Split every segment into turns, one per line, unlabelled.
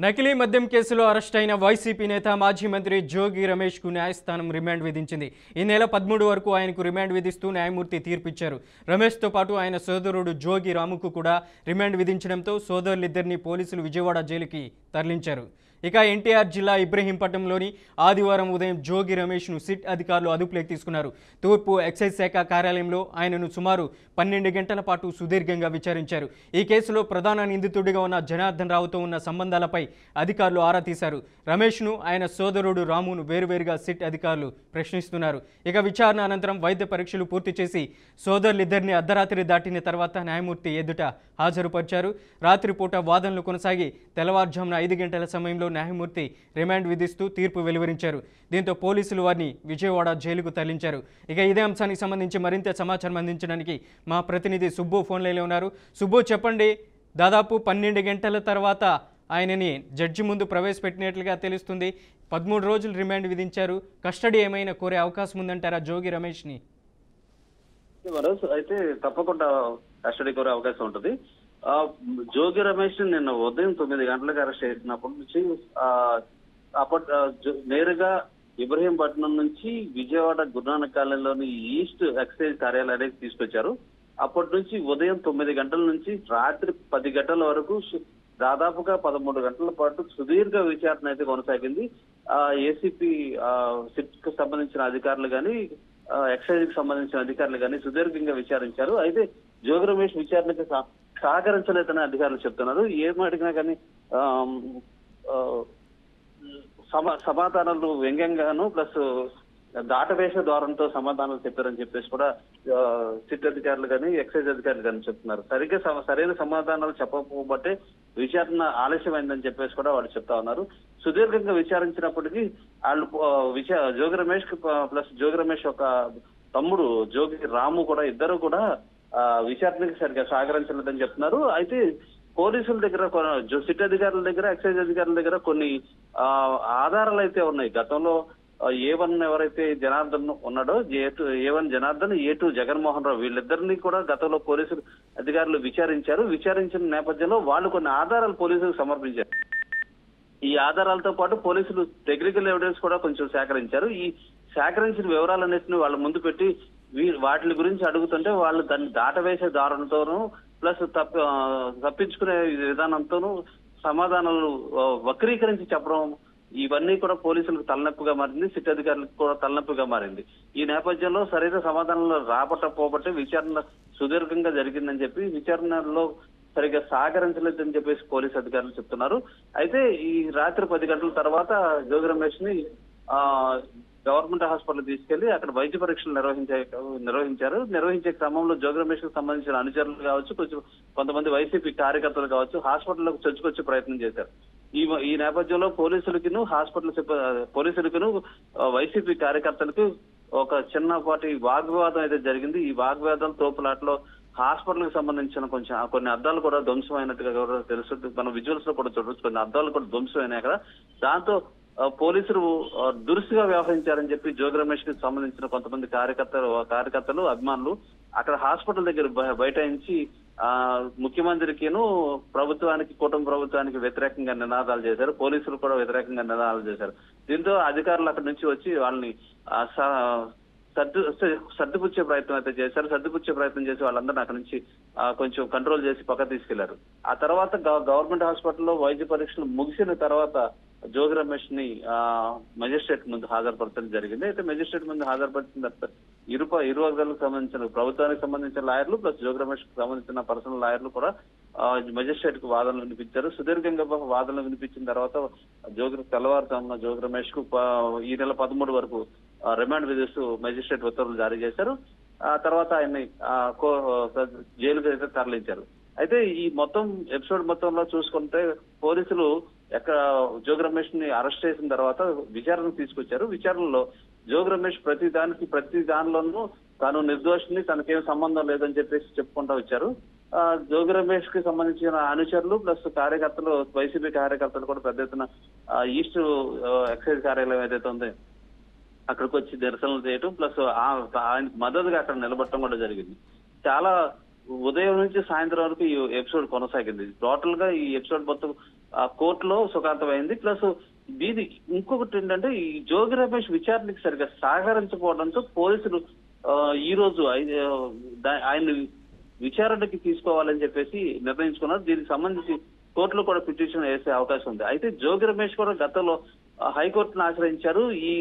నకిలీ మద్యం కేసులో అరెస్ట్ అయిన వైసీపీ నేత మాజీ మంత్రి జోగి రమేష్ కు న్యాయస్థానం రిమాండ్ విధించింది. ఈ నెల 13 వరకు ఆయనకు రిమాండ్ విధిస్తూ న్యాయమూర్తి తీర్పిచ్చారు. రమేష్ తో పాటు ఆయన సోదరుడు జోగి రాముకు కూడా రిమాండ్ విధించడంతో సోదరులిద్దరిని పోలీసులు విజయవాడ జైలుకి తరలించారు. ఇక ఎన్టీఆర్ జిల్లా ఇబ్రహీంపట్నంలోని ఆదివారం ఉదయం జోగి రమేష్ను సిట్ అధికారులు అదుపులోకి తీసుకున్నారు. తూర్పు ఎక్సైజ్ శాఖ కార్యాలయంలో ఆయనను సుమారు 12 గంటల పాటు సుదీర్ఘంగా విచారించారు. ఈ కేసులో ప్రధాన నిందితుడిగా ఉన్న జనార్దన్ రావుతో ఉన్న సంబంధాలపై అధికారులు ఆరా తీశారు. రమేష్ను ఆయన సోదరుడు రామును వేరువేరుగా సిట్ అధికారులు ప్రశ్నిస్తున్నారు. ఇక విచారణ అనంతరం వైద్య పరీక్షలు పూర్తి చేసి సోదరులిద్దరిని అర్ధరాత్రి దాటిన తర్వాత న్యాయమూర్తి ఎదుట హాజరుపరిచారు. రాత్రిపూట వాదనలు కొనసాగి తెల్లవారుజామున 5 గంటల సమయంలో న్యాయమూర్తి రిమాండ్ విధిస్తూ తీర్పు వెలువరించారు. దీంతో పోలీసులు వారిని విజయవాడ జైలుకు తరలించారు. ఇక ఇదే అంశానికి సంబంధించి మరింత సమాచారం అందించడానికి మా ప్రతినిధి సుబ్బు ఫోన్ లైన్లో ఉన్నారు. సుబ్బు, చెప్పండి, దాదాపు 12 గంటల తర్వాత ఆయనని జడ్జి ముందు ప్రవేశపెట్టినట్లుగా తెలుస్తుంది. 13 రోజులు రిమాండ్ విధించారు. కస్టడీ ఏమైనా కోరే అవకాశం ఉందంటారా జోగి రమేష్ని?
అయితే తప్పకుండా కస్టడీ కోరే అవకాశం ఉంటుంది. జోగి రమేష్ నిన్న ఉదయం 9 గంటలకు అరెస్ట్ చేసినప్పటి నుంచి నేరుగా ఇబ్రహీంపట్నం నుంచి విజయవాడ గురునానక్ కాలనీలోని ఈస్ట్ ఎక్సైజ్ కార్యాలయానికి తీసుకొచ్చారు. అప్పటి నుంచి ఉదయం 9 గంటల నుంచి రాత్రి 10 గంటల వరకు దాదాపుగా 13 గంటల పాటు సుదీర్ఘ విచారణ అయితే కొనసాగింది. ఏసీపీ సిట్ కు సంబంధించిన అధికారులు కానీ ఎక్సైజ్ కి సంబంధించిన అధికారులు కానీ సుదీర్ఘంగా విచారించారు. అయితే జోగి రమేష్ విచారణకి సహకరించలేదని అధికారులు చెప్తున్నారు. ఏం అడిగినా కానీ సమాధానాలు వ్యంగ్యంగాను ప్లస్ దాటవేష ద్వారంతో సమాధానాలు చెప్పారని చెప్పేసి కూడా సిట్ అధికారులు కానీ ఎక్సైజ్ అధికారులు కానీ చెప్తున్నారు. సరైన సమాధానాలు చెప్పకపోబట్టే విచారణ ఆలస్యమైందని చెప్పేసి కూడా వాళ్ళు చెప్తా ఉన్నారు. సుదీర్ఘంగా విచారించినప్పటికీ వాళ్ళు జోగి రమేష్ ప్లస్ జోగి రమేష్ ఒక తమ్ముడు జోగి రాము కూడా ఇద్దరు కూడా విచారణకి సరిగ్గా సహకరించలేదని చెప్తున్నారు. అయితే పోలీసుల దగ్గర సిట్ అధికారుల దగ్గర ఎక్సైజ్ అధికారుల దగ్గర కొన్ని ఆధారాలు అయితే ఉన్నాయి. గతంలో A1 ఎవరైతే జనార్దన్ ఉన్నాడో A1 జనార్దన్, A2 జగన్మోహన్ రావు, వీళ్ళిద్దరినీ కూడా గతంలో పోలీసులు అధికారులు విచారించిన నేపథ్యంలో వాళ్ళు కొన్ని ఆధారాలు పోలీసులకు సమర్పించారు. ఈ ఆధారాలతో పాటు పోలీసులు టెక్నికల్ ఎవిడెన్స్ కూడా కొంచెం సేకరించారు. ఈ సేకరించిన వివరాలన్నింటినీ వాళ్ళ ముందు పెట్టి వాటి గురించి అడుగుతుంటే వాళ్ళు దాన్ని దాటవేసే దారులతోనూ ప్లస్ తప్పించుకునే విధానంతోనూ సమాధానాలు వక్రీకరించి చెప్పడం, ఇవన్నీ కూడా పోలీసులకు తలనొప్పిగా మారింది, సిట్ అధికారులకు కూడా తలనొప్పిగా మారింది. ఈ నేపథ్యంలో సరైన సమాధానాలు రాబట్టకపోబట్టే విచారణ సుదీర్ఘంగా జరిగిందని చెప్పి విచారణలో సరిగ్గా సహకరించలేదని చెప్పేసి పోలీసు అధికారులు చెప్తున్నారు. అయితే ఈ రాత్రి 10 గంటల తర్వాత జోగి రమేష్ ని గవర్నమెంట్ హాస్పిటల్ తీసుకెళ్లి అక్కడ వైద్య పరీక్షలు నిర్వహించే క్రమంలో జోగి రమేష్ కు సంబంధించిన అనుచరులు కావచ్చు, కొంతమంది వైసీపీ కార్యకర్తలు కావచ్చు హాస్పిటల్లోకి చొచ్చుకొచ్చే ప్రయత్నం చేశారు. ఈ నేపథ్యంలో పోలీసులకును వైసీపీ కార్యకర్తలకు ఒక చిన్నపాటి వాగ్వివాదం అయితే జరిగింది. ఈ వాగ్వివాదం తోపులాట్లో హాస్పిటల్ కి సంబంధించిన కొన్ని అద్దాలు కూడా ధ్వంసమైనట్టుగా తెలుసు. మన విజువల్స్ లో కూడా చూడవచ్చు, కొన్ని అద్దాలు కూడా ధ్వంసమైనాయి అక్కడ. దాంతో పోలీసులు దురుసుగా వ్యవహరించారని చెప్పి జోగి రమేష్ కి సంబంధించిన కొంతమంది కార్యకర్తలు అభిమానులు అక్కడ హాస్పిటల్ దగ్గర బైఠాయించి ముఖ్యమంత్రికిను కూటమి ప్రభుత్వానికి వ్యతిరేకంగా నినాదాలు చేశారు. పోలీసులు కూడా వ్యతిరేకంగా నినాదాలు చేశారు. దీంతో అధికారులు అక్కడి నుంచి వచ్చి వాళ్ళని సర్దిపుచ్చే ప్రయత్నం అయితే చేశారు. సర్దిపుచ్చే ప్రయత్నం చేసి వాళ్ళందరినీ అక్కడి నుంచి కొంచెం కంట్రోల్ చేసి పక్క తీసుకెళ్లారు. ఆ తర్వాత గవర్నమెంట్ హాస్పిటల్లో వైద్య పరీక్షలు ముగిసిన తర్వాత జోగి రమేష్ ని మెజిస్ట్రేట్ ముందు హాజరుపరచడం జరిగింది. అయితే మెజిస్ట్రేట్ ముందు హాజరుపరిచిన తర్వాత ఇరు వర్గాలకు సంబంధించిన ప్రభుత్వానికి సంబంధించిన లాయర్లు ప్లస్ జోగి రమేష్ కు సంబంధించిన పర్సనల్ లాయర్లు కూడా మెజిస్ట్రేట్ కు వాదనలు వినిపించారు. సుదీర్ఘంగా వాదనలు వినిపించిన తర్వాత తెల్లవారుజామున జోగి రమేష్ కు ఈ నెల 13 వరకు రిమాండ్ విధిస్తూ మెజిస్ట్రేట్ ఉత్తర్వులు జారీ చేశారు. ఆ తర్వాత ఆయన్ని జైలుకి అయితే తరలించారు. అయితే ఈ మొత్తం ఎపిసోడ్ మొత్తంలో చూసుకుంటే పోలీసులు జోగి రమేష్ ని అరెస్ట్ చేసిన తర్వాత విచారణకు తీసుకొచ్చారు. విచారణలో జోగి రమేష్ ప్రతి దానిలోనూ తాను నిర్దోషిని, తనకేం సంబంధం లేదని చెప్పేసి చెప్పుకుంటూ వచ్చారు. జోగి రమేష్ కి సంబంధించిన అనుచరులు ప్లస్ కార్యకర్తలు, వైసీపీ కార్యకర్తలు కూడా పెద్ద ఎత్తున ఈస్ట్ ఎక్సైజ్ కార్యాలయం ఏదైతే ఉంది అక్కడికి వచ్చి నిరసనలు చేయటం ప్లస్ ఆయనకు మద్దతుగా అక్కడ నిలబడటం కూడా జరిగింది. చాలా ఉదయం నుంచి సాయంత్రం వరకు ఈ ఎపిసోడ్ కొనసాగింది. టోటల్ గా ఈ ఎపిసోడ్ మొత్తం కోర్టులో సుఖాంతమైంది. ప్లస్ దీని ఇంకొకటి ఏంటంటే ఈ జోగి రమేష్ విచారణకి సరిగ్గా సహకరించకపోవడంతో పోలీసులు ఈ రోజు ఆయన విచారణకి తీసుకోవాలని చెప్పేసి నిర్ణయించుకున్నారు. దీనికి సంబంధించి కోర్టులో కూడా పిటిషన్ వేసే అవకాశం ఉంది. అయితే జోగి రమేష్ కూడా గతంలో హైకోర్టును ఆశ్రయించారు. ఈ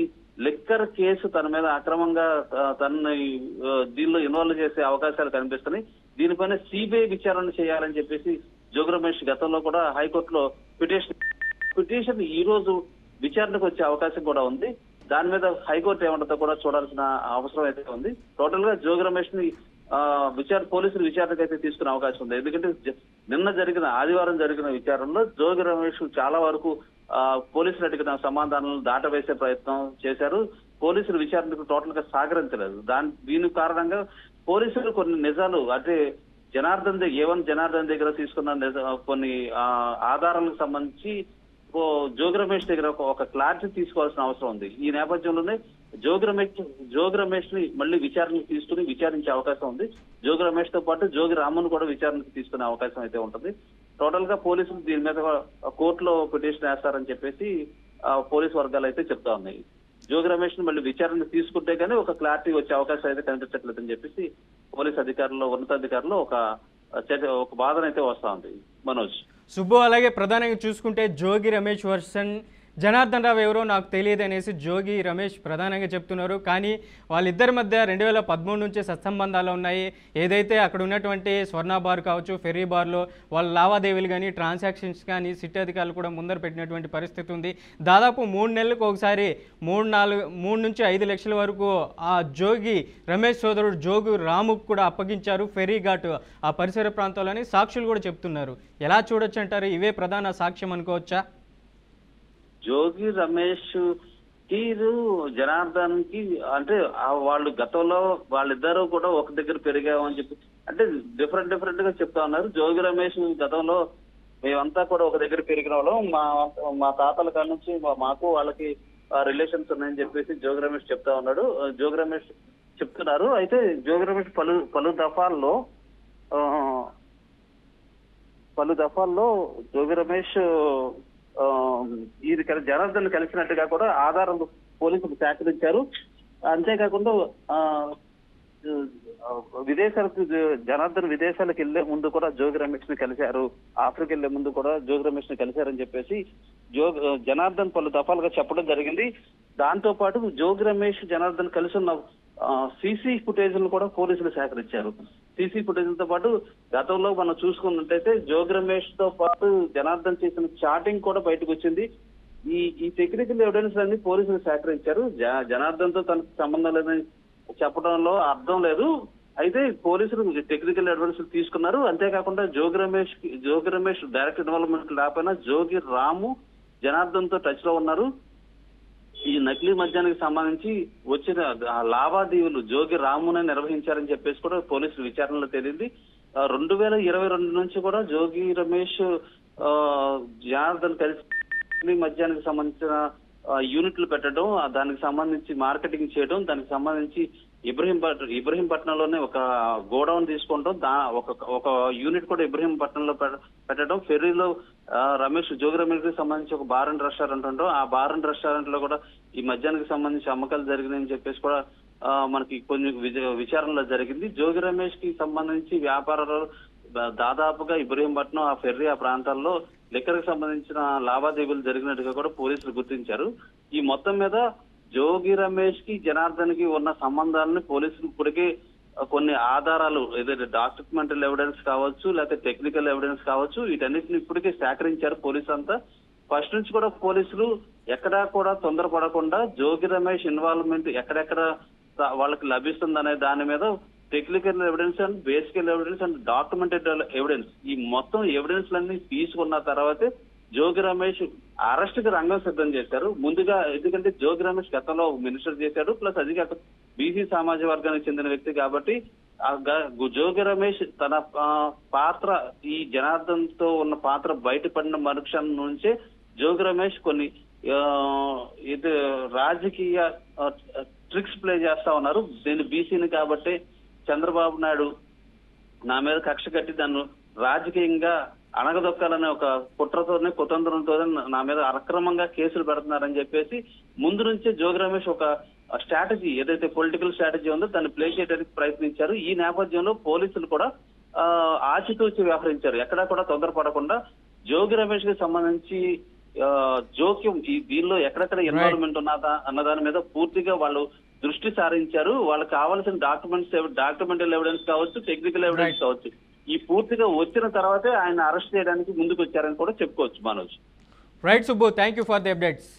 లిక్కర్ కేసు తన మీద అక్రమంగా తనని దీనిలో ఇన్వాల్వ్ చేసే అవకాశాలు కనిపిస్తున్నాయి. దీనిపైన సిబిఐ విచారణ చేయాలని చెప్పేసి జోగి రమేష్ గతంలో కూడా హైకోర్టులో పిటిషన్ ఈ రోజు విచారణకు వచ్చే అవకాశం కూడా ఉంది. దాని మీద హైకోర్టు ఏమంటుందో కూడా చూడాల్సిన అవసరం అయితే ఉంది. టోటల్ గా జోగి రమేష్ ని పోలీసులు విచారణకు అయితే తీసుకునే అవకాశం ఉంది. ఎందుకంటే ఆదివారం జరిగిన విచారణలో జోగి రమేష్ చాలా వరకు పోలీసులు అడిగిన సమాధానాలను దాటవేసే ప్రయత్నం చేశారు. పోలీసులు విచారణకు టోటల్ గా సహకరించలేదు. దీని కారణంగా పోలీసులు కొన్ని నిజాలు అంటే జనార్దన్ దగ్గర తీసుకున్న కొన్ని ఆధారాలకు సంబంధించి జోగి రమేష్ దగ్గర ఒక క్లారిటీ తీసుకోవాల్సిన అవసరం ఉంది. ఈ నేపథ్యంలోనే జోగి రమేష్ ని మళ్ళీ విచారణకు తీసుకుని విచారించే అవకాశం ఉంది. జోగి రమేష్ తో పాటు జోగి రామును కూడా విచారణకు తీసుకునే అవకాశం అయితే ఉంటుంది. టోటల్ గా పోలీసులు దీని మీద కోర్టులో పిటిషన్ వేస్తారని చెప్పేసి పోలీసు వర్గాలు అయితే చెప్తా ఉన్నాయి. జోగి రమేష్ ని మళ్ళీ విచారణకు తీసుకుంటే గానీ ఒక క్లారిటీ వచ్చే అవకాశం అయితే కనిపించట్లేదని చెప్పేసి పోలీసు అధికారులు ఉన్నతాధికారులు ఒక వాదన అయితే వస్తా ఉంది. మనోజ్,
సుబ్బు, అలాగే ప్రధానంగా చూసుకుంటే జోగి రమేష్ వర్సన్ జనార్దన్ రావు ఎవరో నాకు తెలియదు అనేసి జోగి రమేష్ ప్రధానంగా చెప్తున్నారు. కానీ వాళ్ళిద్దరి మధ్య 2013 నుంచే సత్సంబంధాలు ఉన్నాయి. ఏదైతే అక్కడ ఉన్నటువంటి స్వర్ణ బార్ కావచ్చు, ఫెర్రీ బార్లో వాళ్ళ లావాదేవీలు కానీ ట్రాన్సాక్షన్స్ కానీ సిట్ అధికారులు కూడా ముందర పెట్టినటువంటి పరిస్థితి ఉంది. దాదాపు 3 నెలలకు ఒకసారి 3 నుంచి 5 లక్షల వరకు ఆ జోగి రమేష్ సోదరుడు జోగి రాముకు కూడా అప్పగించారు ఫెర్రీ ఘాట్ ఆ పరిసర ప్రాంతాలని సాక్షులు కూడా చెప్తున్నారు. ఎలా చూడొచ్చు అంటారు? ఇవే ప్రధాన సాక్ష్యం అనుకోవచ్చా?
జోగి రమేష్ కి జనార్దన్ కి అంటే వాళ్ళు గతంలో వాళ్ళిద్దరూ కూడా ఒక దగ్గర పెరిగామని చెప్పి అంటే డిఫరెంట్ గా చెప్తా ఉన్నారు. జోగి రమేష్ గతంలో మేమంతా కూడా ఒక దగ్గర పెరిగిన వాళ్ళం, మా తాతల కాడ నుంచి మాకు వాళ్ళకి రిలేషన్స్ ఉన్నాయని చెప్పేసి జోగి రమేష్ చెప్తా ఉన్నాడు. జోగి రమేష్ చెప్తున్నారు. అయితే జోగి రమేష్ పలు దఫాల్లో జోగి రమేష్ ఇది జనార్దన్ కలిసినట్టుగా కూడా ఆధారాలు పోలీసులు సేకరించారు. అంతేకాకుండా జనార్దన్ విదేశాలకు వెళ్లే ముందు కూడా జోగి రమేష్ ని కలిశారు, ఆఫ్రికా వెళ్లే ముందు కూడా జోగి రమేష్ ని కలిశారని చెప్పేసి జనార్దన్ పలు దఫాలుగా చెప్పడం జరిగింది. దాంతో పాటు జోగి రమేష్ జనార్దన్ కలిసి ఉన్న సీసీ ఫుటేజ్లను కూడా పోలీసులు సేకరించారు. సీసీ ఫుటేజ్లతో పాటు గతంలో మనం చూసుకున్నట్టయితే జోగి రమేష్ తో పాటు జనార్దన్ చేసిన చాటింగ్ కూడా బయటకు వచ్చింది. ఈ టెక్నికల్ ఎవిడెన్స్ అన్ని పోలీసులు సేకరించారు. జనార్దన్ తో తనకు సంబంధం లేదని చెప్పడంలో అర్థం లేదు. అయితే పోలీసులు టెక్నికల్ ఎవిడెన్స్ తీసుకున్నారు. అంతేకాకుండా జోగి రమేష్ డైరెక్ట్ ఇన్వాల్వ్మెంట్ లేకపోయినా జోగి రాము జనార్దన్ తో టచ్ లో ఉన్నారు. ఈ నకిలీ మద్యానికి సంబంధించి వచ్చిన లావాదేవీలు జోగి రామునే నిర్వహించారని చెప్పేసి కూడా పోలీసులు విచారణలో తేలింది. 2022 నుంచి కూడా జోగి రమేష్ జనార్దన్ కలిసి మద్యానికి సంబంధించిన యూనిట్లు పెట్టడం, దానికి సంబంధించి మార్కెటింగ్ చేయడం, దానికి సంబంధించి ఇబ్రహీంపట్నంలోనే ఒక గోడౌన్ తీసుకుంటాం, ఒక యూనిట్ కూడా ఇబ్రహీంపట్నంలో పెట్టడం, ఫెర్రీలో జోగి రమేష్ కి సంబంధించి ఒక బార్ అండ్ రెస్టారెంట్ ఉండడం, ఆ బార్ అండ్ రెస్టారెంట్ లో కూడా ఈ మద్యానికి సంబంధించి అమ్మకాలు జరిగినాయని చెప్పేసి కూడా మనకి కొన్ని విచారణలో జరిగింది. జోగి రమేష్ కి సంబంధించి వ్యాపారాలు దాదాపుగా ఇబ్రహీంపట్నం, ఆ ఫెర్రీ ఆ ప్రాంతాల్లో లిక్కర్ కి సంబంధించిన లావాదేవీలు జరిగినట్టుగా కూడా పోలీసులు గుర్తించారు. ఈ మొత్తం మీద జోగి రమేష్ కి జనార్దన్ కి ఉన్న సంబంధాలను పోలీసులు ఇప్పటికే కొన్ని ఆధారాలు ఏదైతే డాక్యుమెంటల్ ఎవిడెన్స్ కావచ్చు, లేకపోతే టెక్నికల్ ఎవిడెన్స్ కావచ్చు, వీటన్నిటిని ఇప్పటికే సేకరించారు పోలీసు అంతా. ఫస్ట్ నుంచి కూడా పోలీసులు ఎక్కడా కూడా తొందరపడకుండా జోగి రమేష్ ఇన్వాల్వ్మెంట్ ఎక్కడెక్కడ వాళ్ళకి లభిస్తుందనే దాని మీద టెక్నికల్ ఎవిడెన్స్ అండ్ బేసికల్ ఎవిడెన్స్ అండ్ డాక్యుమెంటెడ్ ఎవిడెన్స్ ఈ మొత్తం ఎవిడెన్స్ లన్నీ తీసుకున్న తర్వాతే జోగి రమేష్ అరెస్ట్ కి రంగం సిద్ధం చేశారు. ముందుగా ఎందుకంటే జోగి రమేష్ గతంలో మినిస్టర్ చేశాడు, ప్లస్ అది కాక బీసీ సామాజిక వర్గానికి చెందిన వ్యక్తి కాబట్టి జోగి రమేష్ తన పాత్ర ఈ జనార్దన్ తో ఉన్న పాత్ర బయటపడిన మరుక్షణం నుంచే జోగి రమేష్ కొన్ని ఇది రాజకీయ ట్రిక్స్ ప్లే చేస్తా ఉన్నారు. నేను బీసీని కాబట్టి చంద్రబాబు నాయుడు నా మీద కక్ష కట్టి దాన్ని రాజకీయంగా అణగదొక్కాలనే ఒక కుట్రతోనే కుతంత్రంతోనే నా మీద అక్రమంగా కేసులు పెడుతున్నారని చెప్పేసి ముందు నుంచే జోగి రమేష్ ఒక స్ట్రాటజీ ఏదైతే పొలిటికల్ స్ట్రాటజీ ఉందో దాన్ని ప్లే చేయడానికి ప్రయత్నించారు. ఈ నేపథ్యంలో పోలీసులు కూడా ఆచితూచి వ్యవహరించారు. ఎక్కడా కూడా తొందరపడకుండా జోగి రమేష్ కి సంబంధించి జోక్యం దీనిలో ఎక్కడెక్కడ ఇన్వాల్వ్మెంట్ ఉన్నదా అన్న దాని మీద పూర్తిగా వాళ్ళు దృష్టి సారించారు. వాళ్ళకి కావాల్సిన డాక్యుమెంటల్ ఎవిడెన్స్ కావచ్చు, టెక్నికల్ ఎవిడెన్స్ కావచ్చు, ఈ పూర్తిగా వచ్చిన తర్వాతే ఆయన అరెస్ట్ చేయడానికి ముందుకు వచ్చారని కూడా చెప్పుకోవచ్చు Manoj.
Right Subbu, thank you for the updates.